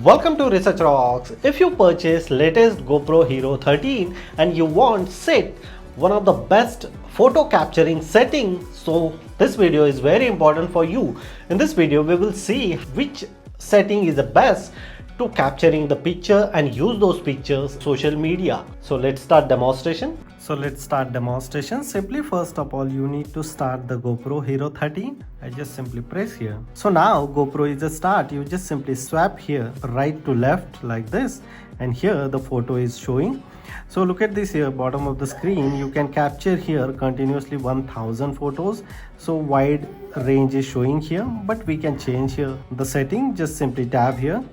Welcome to Research Rocks. If you purchase latest GoPro Hero 13 and you want set one of the best photo capturing settings, so this video is very important for you. In this video we will see which setting is the best to capturing the picture and use those pictures social media. So let's start demonstration. Simply first of all you need to start the GoPro Hero 13. I just simply press here. So now GoPro is a start. You just simply swap here right to left like this, and here the photo is showing. So look at this here, bottom of the screen. You can capture here continuously 1000 photos. So wide range is showing here, but we can change here the setting. Just simply tab here,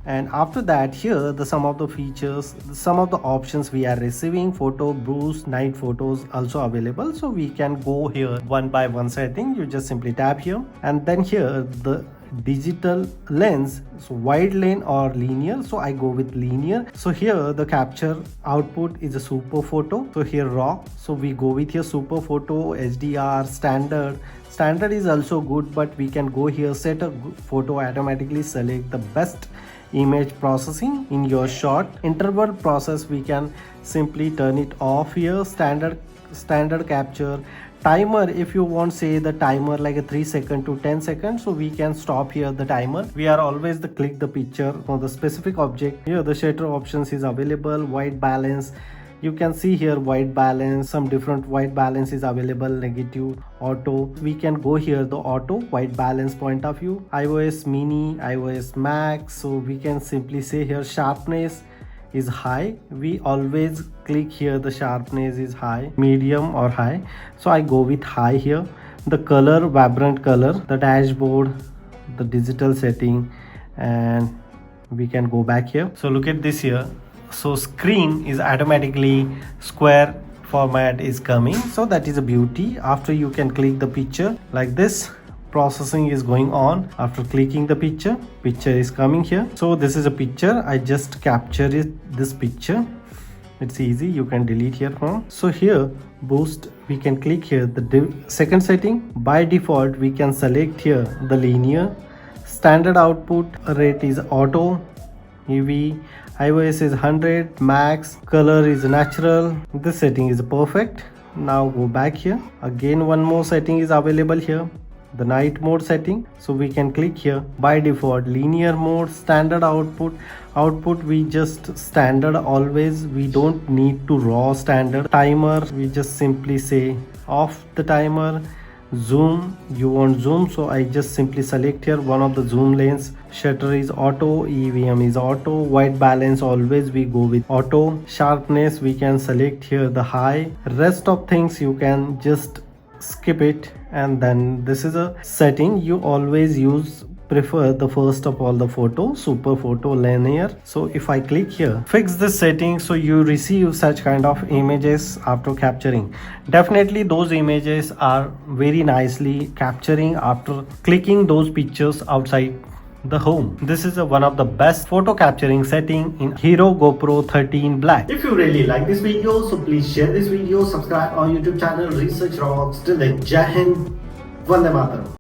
and after that here the some of the features, some of the options we are receiving. Photo boost, night photos also available, so we can go here one by one setting. You just simply tap here, and then here the digital lens, so wide lane or linear. So I go with linear. So here the capture output is a super photo, so here raw, so we go with here super photo, HDR, standard is also good, but we can go here set a photo, automatically select the best image processing in your shot. Interval process we can simply turn it off here. Standard capture. Timer, if you want say the timer like a 3 second to 10 seconds, so we can stop here the timer. We are always the click the picture on the specific object. Here the shutter options is available. White balance, you can see here white balance, some different white balance is available, negative, auto. We can go here the auto white balance point of view. iOS mini, iOS max, so we can simply say here sharpness is high. We always click here the sharpness is high, medium or high, so I go with high here. The color, vibrant color, the dashboard, the digital setting, and we can go back here. So look at this here, so screen is automatically square format is coming, so that is a beauty. After you can click the picture like this, processing is going on. After clicking the picture is coming here. So this is a picture, I just capture this picture. It's easy, you can delete here from. So here boost, we can click here the second setting. By default we can select here the linear. Standard output rate is auto, EV, iOS is 100, max, color is natural. This setting is perfect. Now go back here, again one more setting is available here, the night mode setting. So we can click here. By default linear mode. Standard output we just standard always, we don't need to raw standard. Timer, we just simply say off the timer. Zoom, you want zoom, so I just simply select here one of the zoom lanes. Shutter is auto, EVM is auto. White balance always we go with auto. Sharpness we can select here the high. Rest of things you can just skip it. And then this is a setting you always prefer the first of all the photo, super photo, linear. So if I click here, fix this setting, so you receive such kind of images after capturing. Definitely those images are very nicely capturing after clicking those pictures outside the home. This is one of the best photo capturing setting in Hero GoPro 13 Black. If you really like this video, so please share this video, subscribe our YouTube channel Research Rocks. Till then, Jai Hind, Vande Mataram.